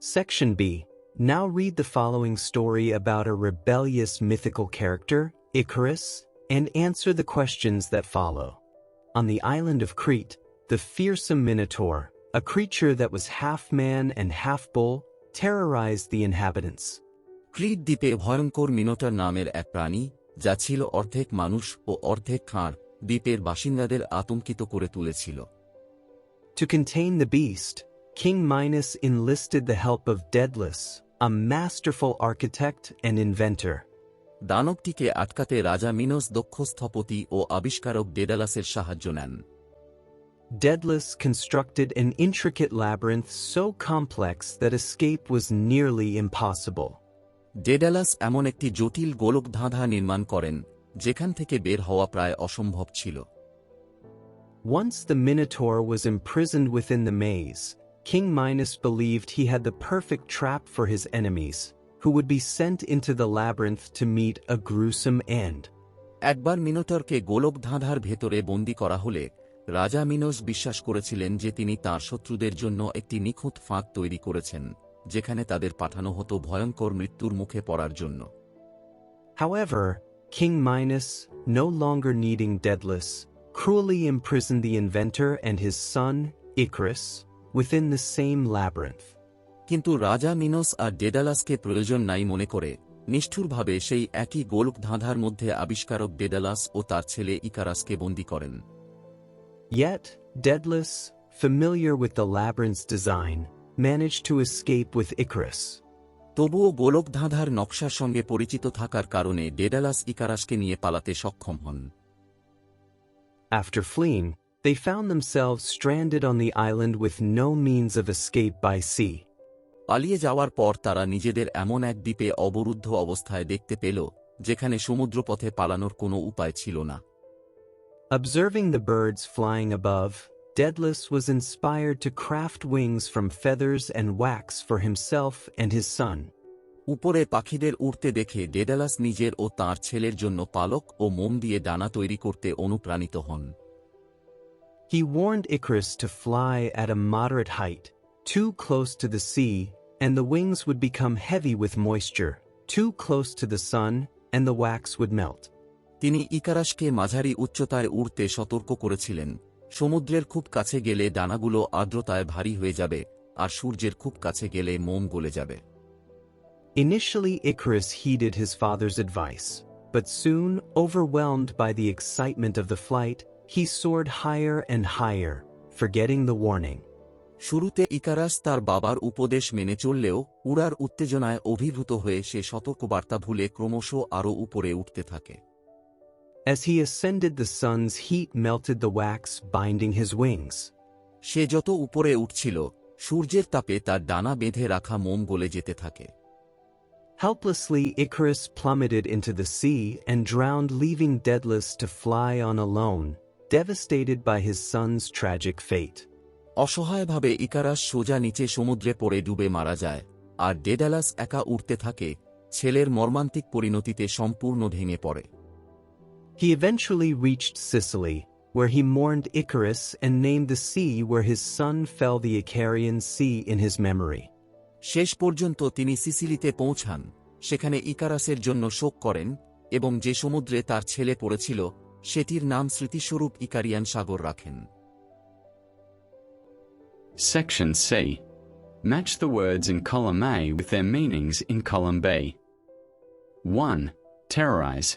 Section B. Now read the following story about a rebellious mythical character, Icarus, and answer the questions that follow. On the island of Crete, the fearsome Minotaur, a creature that was half man and half bull, terrorized the inhabitants. ক্রিট দ্বীপে ভয়ঙ্কর মিনোটার নামের এক প্রাণী, যা ছিল অর্ধেক মানুষ ও অর্ধেক ষাঁড়, দ্বীপের বাসিন্দাদের আতঙ্কিত করে তুলেছিল। To contain the beast, King Minos enlisted the help of Daedalus, a masterful architect and inventor. দানবটিকে আটকাতে রাজা মিনোস দক্ষ স্থপতি ও আবিষ্কারক ডেডালাসের সাহায্য নেন। Daedalus constructed an intricate labyrinth so complex that escape was nearly impossible. Daedalus এমন একটি জটিল গোলকধাঁধা নির্মাণ করেন, যেখান থেকে বের হওয়া প্রায় অসম্ভব ছিল। Once the Minotaur was imprisoned within the maze, King Minos believed he had the perfect trap for his enemies, who would be sent into the labyrinth to meet a gruesome end. একবার মিনোটরকে গোলকধাঁধার ভেতরে বন্দী করা হলে রাজা Minos বিশ্বাস করেছিলেন যে তিনি তাঁর শত্রুদের জন্য একটি নিখুঁত ফাঁক তৈরি করেছেন, যেখানে তাদের পাঠানো হতো ভয়ঙ্কর মৃত্যুর মুখে পড়ার জন্য। However, King Minos, no longer needing Daedalus, cruelly imprisoned the inventor and his son, Icarus, within the same labyrinth. কিন্তু রাজা মিনোস আর ডেডালাসকে প্রয়োজন নাই মনে করে নিষ্ঠুরভাবে সেই একই গোলকধাঁধার মধ্যে আবিষ্কারক ডেডালাস ও তার ছেলে ইকারাসকে বন্দী করেন। Yet, Daedalus, familiar with the labyrinth's design, managed to escape with Icarus. তবুও গোলকধাঁধার নকশার সঙ্গে পরিচিত থাকার কারণে ডেডালাস ইকারাসকে নিয়ে পালাতে সক্ষম হন। After fleeing, they found themselves stranded on the island with no means of escape by sea. পালিয়ে যাওয়ার পর তারা নিজেদের এমন এক দ্বীপে অবরুদ্ধ অবস্থায় দেখতে পেল, যেখানে সমুদ্রপথে পালানোর কোনো উপায় ছিল না। Observing the birds flying above, Daedalus was inspired to craft wings from feathers and wax for himself and his son. উপরে পাখিদের উড়তে দেখে ডেডালাস নিজের ও তাঁর ছেলের জন্য পালক ও মোম দিয়ে ডানা তৈরি করতে অনুপ্রাণিত হন। He warned Icarus to fly at a moderate height, too close to the sea, and the wings would become heavy with moisture, too close to the sun, and the wax would melt. তিনি ইকারাসকে মাঝারি উচ্চতায় উড়তে সতর্ক করেছিলেন, সমুদ্রের খুব কাছে গেলে ডানাগুলো আর্দ্রতায় ভারী হয়ে যাবে, আর সূর্যের খুব কাছে গেলে মোম গলে যাবে। Initially, Icarus heeded his father's advice, but soon, overwhelmed by the excitement of the flight, he soared higher and higher, forgetting the warning. শুরুতে ইকারাস তার বাবার উপদেশ মেনে চললেও উড়ার উত্তেজনায় অভিভূত হয়ে সে সতর্কবার্তা ভুলে ক্রমশ আরও উপরে উঠতে থাকে। As he ascended, the sun's heat melted the wax binding his wings. সে যত উপরে উঠছিল, সূর্যের তাপে তার ডানা বেঁধে রাখা মোম গলে যেতে থাকে। Helplessly, Icarus plummeted into the sea and drowned, leaving Daedalus to fly on alone, devastated by his son's tragic fate. অসহায়ভাবে Icarus সোজা নিচে সমুদ্রে পড়ে ডুবে মারা যায়, আর ডেডালাস একা উড়তে থাকে, ছেলের মর্মান্তিক পরিণতিতে সম্পূর্ণ ভেঙে পড়ে। He eventually reached Sicily, where he mourned Icarus and named the sea where his son fell the Icarian Sea in his memory. শেষ পর্যন্ত তিনি সিসিলিতে পৌঁছান, সেখানে ইকারাসের জন্য শোক করেন এবং যে সমুদ্রে তার ছেলে পড়েছিল সেটির নাম স্মৃতিস্বরূপ ইকারিয়ান সাগর রাখেন। Section C. Match the words in column A with their meanings in column B. 1. Terrorize.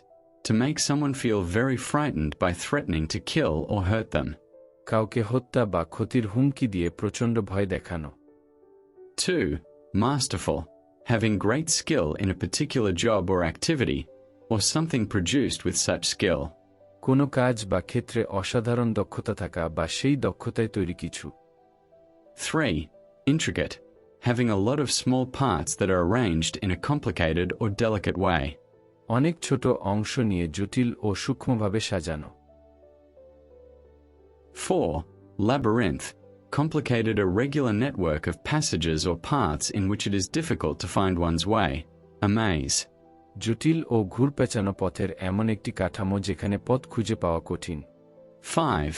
To make someone feel very frightened by threatening to kill or hurt them. কাউকে হত্যা বা ক্ষতির হুমকি দিয়ে প্রচণ্ড ভয় দেখানো। 2. Masterful. Having great skill in a particular job or activity, or something produced with such skill. কোনো কাজ বা ক্ষেত্রে অসাধারণ দক্ষতা থাকা বা সেই দক্ষতায় তৈরি কিছু। 3. Intricate. Having a lot of small parts that are arranged in a complicated or delicate way. অনেক ছোট অংশ নিয়ে জটিল ও সূক্ষ্মভাবে সাজানো। 4. Labyrinth. Complicated irregular network of passages or paths in which it is difficult to find one's way. A maze. জটিল ও ঘুরপেঁচানো পথের এমন একটি কাঠামো যেখানে পথ খুঁজে পাওয়া কঠিন। 5.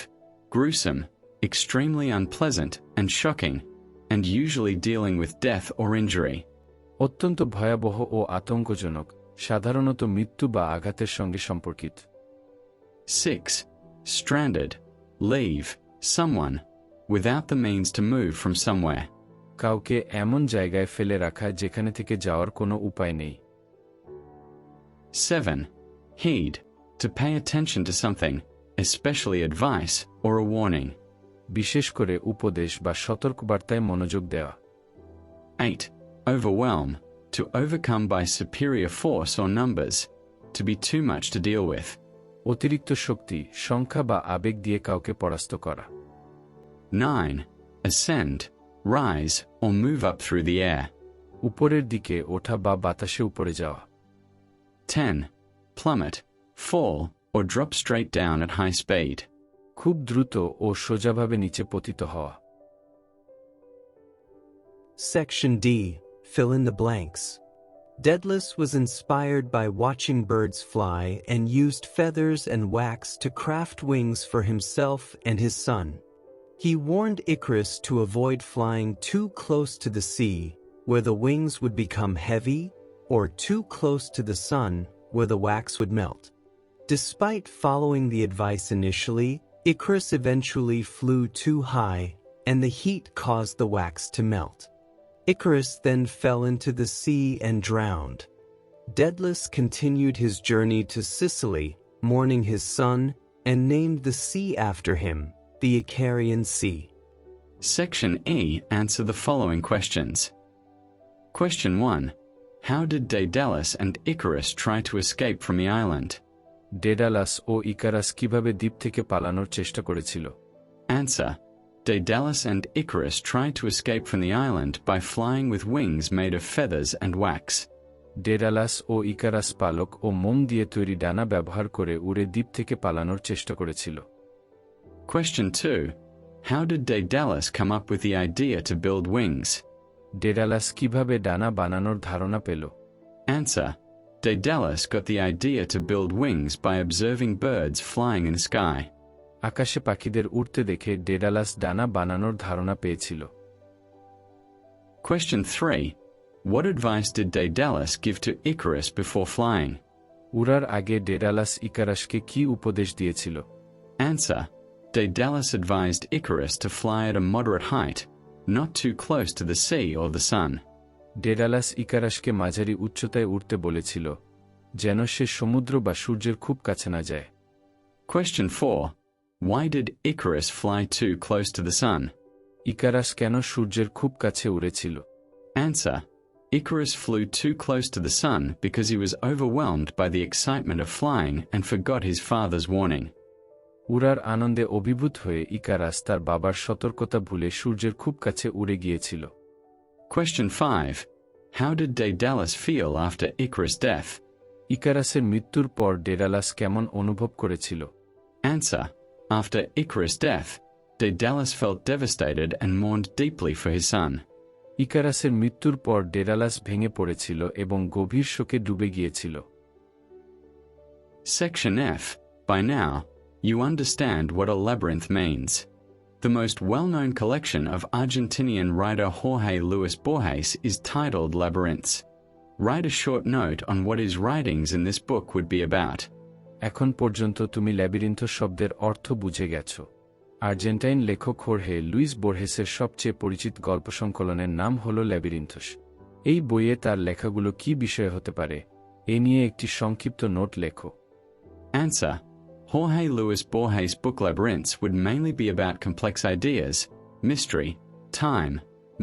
Gruesome. Extremely unpleasant and shocking. and usually dealing with death or injury. অত্যন্ত ভয়াবহ ও আতঙ্কজনক, সাধারণত মৃত্যু বা আঘাতের সঙ্গে সম্পর্কিত। 6. Stranded. Leave someone without the means to move from somewhere. কাউকে এমন জায়গায় ফেলে রাখা যেখানে থেকে যাওয়ার কোনো উপায় নেই। 7. Heed. To pay attention to something, especially advice or a warning. বিশেষ করে উপদেশ বা সতর্কবার্তায় মনোযোগ দেওয়া। 8. Overwhelm. To overcome by superior force or numbers. To be too much to deal with. অতিরিক্ত শক্তি, সংখ্যা বা আবেগ দিয়ে কাউকে পরাস্ত করা। 9. Ascend. Rise or move up through the air. উপরের দিকে ওঠা বা বাতাসে উপরে যাওয়া। 10. Plummet. Fall or drop straight down at high speed. খুব দ্রুত ও সোজাভাবে নিচে পতিত হওয়া। Section D. Fill in the blanks. Daedalus was inspired by watching birds fly and used feathers and wax to craft wings for himself and his son. He warned Icarus to avoid flying too close to the sea, where the wings would become heavy, or too close to the sun, where the wax would melt. Despite following the advice initially, Icarus eventually flew too high, and the heat caused the wax to melt. Icarus then fell into the sea and drowned. Daedalus continued his journey to Sicily, mourning his son, and named the sea after him, the Icarian Sea. Section E. Answer the following questions. Question 1. How did Daedalus and Icarus try to escape from the island? Daedalus ও Icarus কিভাবে দ্বীপ থেকে পালানোর চেষ্টা করেছিল? Answer. Daedalus and Icarus tried to escape from the island by flying with wings made of feathers and wax. Daedalus ও Icarus পালক ও মোম দিয়ে তৈরি ডানা ব্যবহার করে উড়ে দ্বীপ থেকে পালানোর চেষ্টা করেছিল। Question 2. How did Daedalus come up with the idea to build wings? Daedalus কিভাবে ডানা বানানোর ধারণা পেল? Answer. Daedalus got the idea to build wings by observing birds flying in the sky. আকাশে পাখিদের উড়তে দেখে ডেডালাস ডানা বানানোর ধারণা পেয়েছিল। Question 3. What advice did Daedalus give to Icarus before flying? উড়ার আগে ডেডালাস ইকারাসকে কি উপদেশ দিয়েছিল? Answer. Daedalus advised Icarus to fly at a moderate height, not too close to the sea or the sun. Daedalus ইকারাসকে মাঝারি উচ্চতায় উড়তে বলেছিল, যেন সে সমুদ্র বা সূর্যের খুব কাছে না যায়। Question 4. Why did Icarus fly too close to the sun? Icarus কেন সূর্যের খুব কাছে উড়েছিল? Answer. Icarus flew too close to the sun because he was overwhelmed by the excitement of flying and forgot his father's warning. উড়ার আনন্দে অভিভূত হয়ে Icarus তার বাবার সতর্কতা ভুলে সূর্যের খুব কাছে উড়ে গিয়েছিল। Question 5. How did Daedalus feel after Icarus' death? ইকারাসের মৃত্যুর পর ডেডালাস কেমন অনুভব করেছিল? Answer. After Icarus' death, Daedalus felt devastated and mourned deeply for his son. ইকারাসের মৃত্যুর পর ডেডালাস ভেঙে পড়েছিল এবং গভীর শোকে ডুবে গিয়েছিল। Section F. By now, you understand what a labyrinth means. The most well-known collection of Argentinian writer Jorge Luis Borges is titled Labyrinths. Write a short note on what his writings in this book would be about. এখন পর্যন্ত তুমি labyrinth শব্দের অর্থ বুঝে গেছ। Argentine লেখক হোর্হে Luis বোর্হেসের সবচেয়ে পরিচিত গল্প সংকলনের নাম হল ল্যাবিরিন্থস। এই বইয়ে তার লেখাগুলো কি বিষয় হতে পারে, এ নিয়ে একটি সংক্ষিপ্ত নোট লেখো। Answer. Jorge Luis Borges' book Labyrinths would mainly be about complex ideas, mystery, time,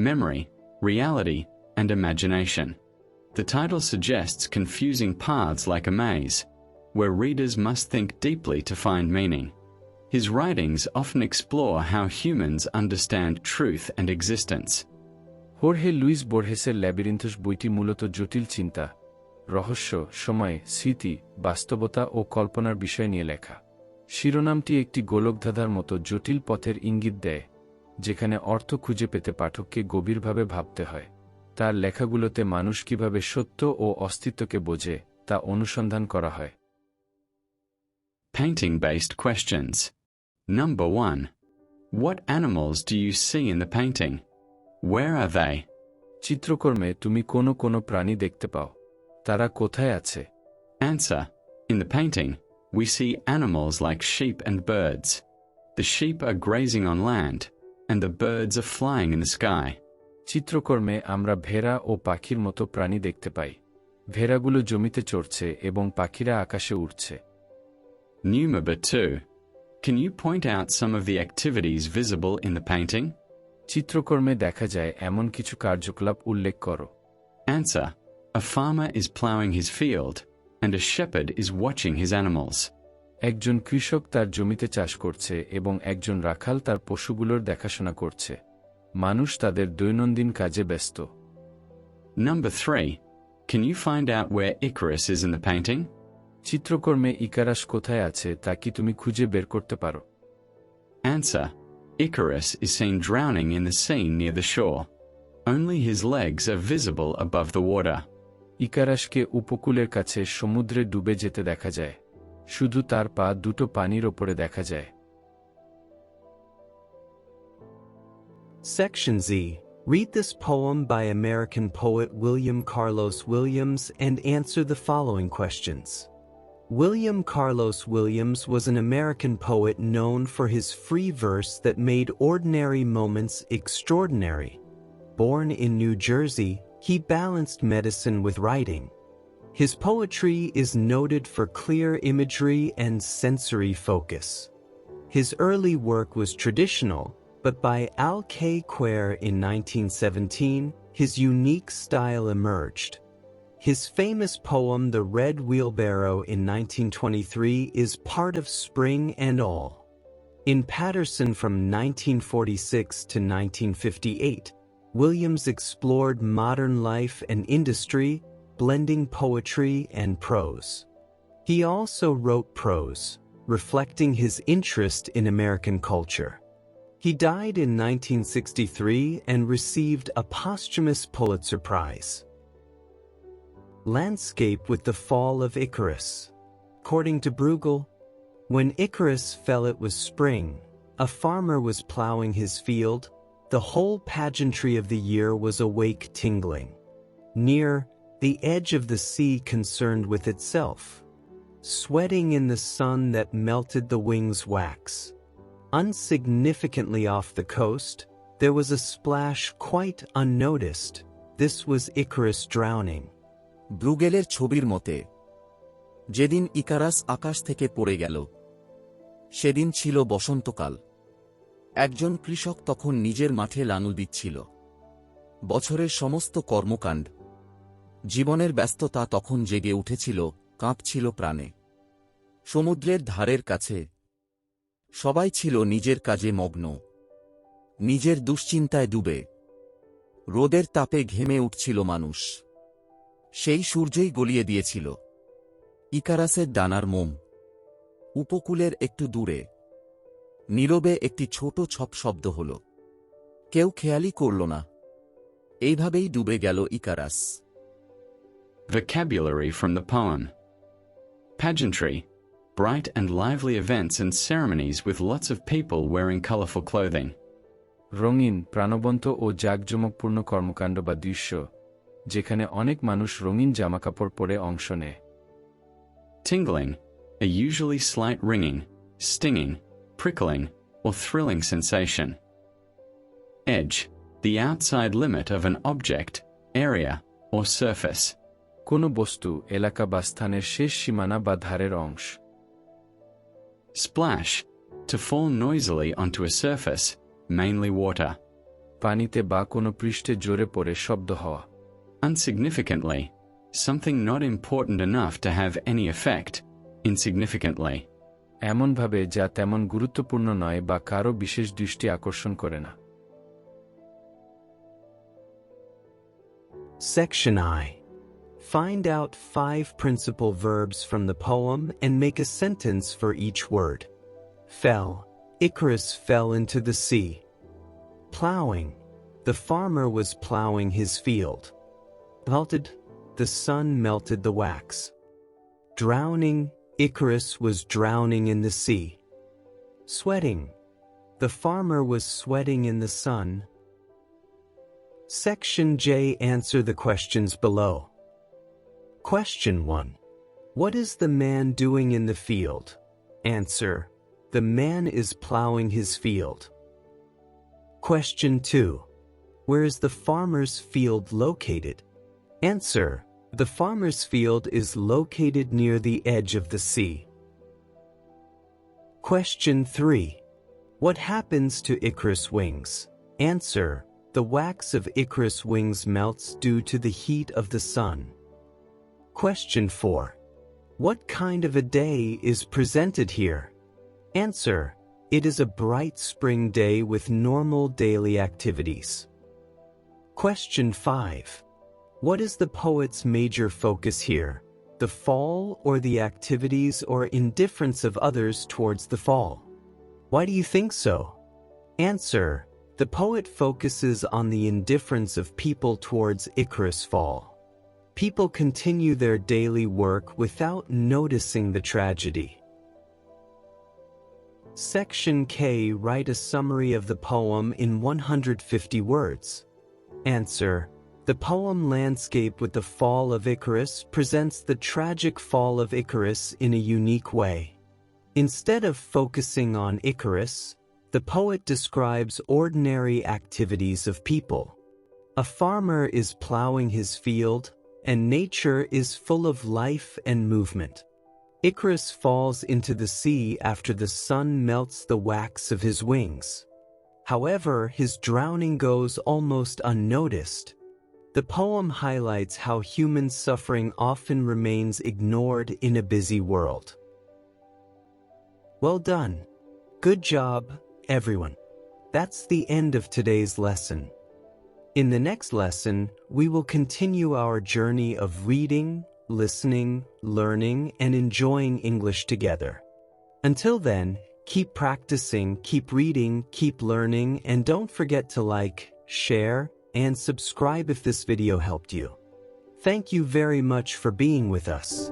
memory, reality, and imagination. The title suggests confusing paths like a maze, where readers must think deeply to find meaning. His writings often explore how humans understand truth and existence. হোর্হে Luis বোর্হেসের Labyrinths বইটি মূলত জটিল চিন্তা, রহস্য, সময়, স্মৃতি, বাস্তবতা ও কল্পনার বিষয় নিয়ে লেখা। শিরোনামটি একটি গোলকধাঁধার মতো জটিল পথের ইঙ্গিত দেয়, যেখানে অর্থ খুঁজে পেতে পাঠককে গভীরভাবে ভাবতে হয়। তার লেখাগুলোতে মানুষ কিভাবে সত্য ও অস্তিত্বকে বোঝে তা অনুসন্ধান করা হয়। Painting-based questions. Number 1. What animals do you see in the painting? Where are they? চিত্রকর্মে তুমি কোনো কোনো প্রাণী দেখতে পাও। তারা কোথায় আছে? Answer. In the painting, we see animals like sheep and birds. The sheep are grazing on land, and the birds are flying in the sky. চিত্রকর্মে আমরা ভেড়া ও পাখির মতো প্রাণী দেখতে পাই। ভেড়াগুলো জমিতে চড়ছে এবং পাখিরা আকাশে উড়ছে। Number 2. Can you point out some of the activities visible in the painting? চিত্রকর্মে দেখা যায় এমন কিছু কার্যকলাপ উল্লেখ করো। Answer. A farmer is plowing his field, and a shepherd is watching his animals. একজন কৃষক তার জমিতে চাষ করছে এবং একজন রাখাল তার পশুগুলোর দেখাশোনা করছে। মানুষ তাদের দৈনন্দিন কাজে ব্যস্ত। Number 3. Can you find out where Icarus is in the painting? চিত্রকর্মে Icarus কোথায় আছে তা কি তুমি খুঁজে বের করতে পারো? Answer. Icarus is seen drowning in the sea near the shore. Only his legs are visible above the water. ইকারাসকে উপকূলের কাছে সমুদ্রে ডুবে যেতে দেখা যায়। শুধু তার পা দুটো পানির ওপরে দেখা যায়। Section Z. Read this poem by American poet William Carlos Williams and answer the following questions. William Carlos Williams was an American poet known for his free verse that made ordinary moments extraordinary. Born in New Jersey, he balanced medicine with writing. His poetry is noted for clear imagery and sensory focus. His early work was traditional, but by Al-Quair in 1917, his unique style emerged. His famous poem The Red Wheelbarrow in 1923 is part of Spring and All. In Patterson from 1946 to 1958, Williams explored modern life and industry, blending poetry and prose. He also wrote prose, reflecting his interest in American culture. He died in 1963 and received a posthumous Pulitzer Prize. Landscape with the fall of Icarus. According to Bruegel, when Icarus fell it was spring, a farmer was plowing his field, the whole pageantry of the year was awake tingling. Near, the edge of the sea concerned with itself, sweating in the sun that melted the wing's wax. Unsignificantly off the coast, there was a splash quite unnoticed. This was Icarus drowning. ব্রুগেলের ছবির মতে যেদিন Icarus আকাশ থেকে পড়ে গেল সেদিন ছিল বসন্তকাল। একজন কৃষক তখন নিজের মাঠে লাঙল দিচ্ছিল। বছরের সমস্ত কর্মকাণ্ড, জীবনের ব্যস্ততা তখন জেগে উঠেছিল, কাঁপছিল প্রাণে। সমুদ্রের ধারের কাছে সবাই ছিল নিজের কাজে মগ্ন, নিজের দুশ্চিন্তায় ডুবে। রোদের তাপে ঘেমে উঠছিল মানুষ। সেই সূর্যই গলিয়ে দিয়েছিল ইকারাসের ডানার মোম। উপকূলের একটু দূরে নীরবে একটি ছোট ছপ শব্দ হল। কেউ খেয়ালই করল না। এইভাবেই ডুবে গেল Icarus. Vocabulary from the poem. Pageantry. Bright and lively events and ceremonies with lots of people wearing colorful clothing. রঙিন, প্রাণবন্ত ও জাঁকজমকপূর্ণ কর্মকাণ্ড বা দৃশ্য, যেখানে অনেক মানুষ রঙিন জামাকাপড় পরে অংশ নেয়। Tingling. A usually slight ringing, stinging, prickling, or thrilling sensation. Edge. The outside limit of an object, area, or surface. কোনো বস্তু, এলাকা বা স্থানের শেষ সীমানা বা ধারের অংশ। Splash. To fall noisily onto a surface, mainly water. পানিতে বা কোনো পৃষ্ঠে জোরে পড়ে শব্দ হওয়া। Unsignificantly. Something not important enough to have any effect, insignificantly. এমনভাবে যা তেমন গুরুত্বপূর্ণ নয় বা কারো বিশেষ দৃষ্টি আকর্ষণ করে না। Section I. Find out 5 principal verbs from the poem and make a sentence for each word. Fell. Icarus fell into the sea. Plowing. The farmer was plowing his field. Melted. The sun melted the wax. Drowning. Icarus was drowning in the sea. Sweating. The farmer was sweating in the sun. Section J. Answer the questions below. Question 1. What is the man doing in the field? Answer. The man is plowing his field. Question 2. Where is the farmer's field located? Answer. The farmer's field is located near the edge of the sea. Question 3. What happens to Icarus' wings? Answer. The wax of Icarus' wings melts due to the heat of the sun. Question 4. What kind of a day is presented here? Answer. It is a bright spring day with normal daily activities. Question 5. What is the poet's major focus here? The fall or the activities or indifference of others towards the fall? Why do you think so? Answer. The poet focuses on the indifference of people towards Icarus' fall. People continue their daily work without noticing the tragedy. Section K. Write a summary of the poem in 150 words. Answer. The poem Landscape with the Fall of Icarus presents the tragic fall of Icarus in a unique way. Instead of focusing on Icarus, the poet describes ordinary activities of people. A farmer is plowing his field, and nature is full of life and movement. Icarus falls into the sea after the sun melts the wax of his wings. However, his drowning goes almost unnoticed. The poem highlights how human suffering often remains ignored in a busy world. Well done. Good job, everyone. That's the end of today's lesson. In the next lesson, we will continue our journey of reading, listening, learning, and enjoying English together. Until then, keep practicing, keep reading, keep learning, and don't forget to like, share, and subscribe if this video helped you. Thank you very much for being with us.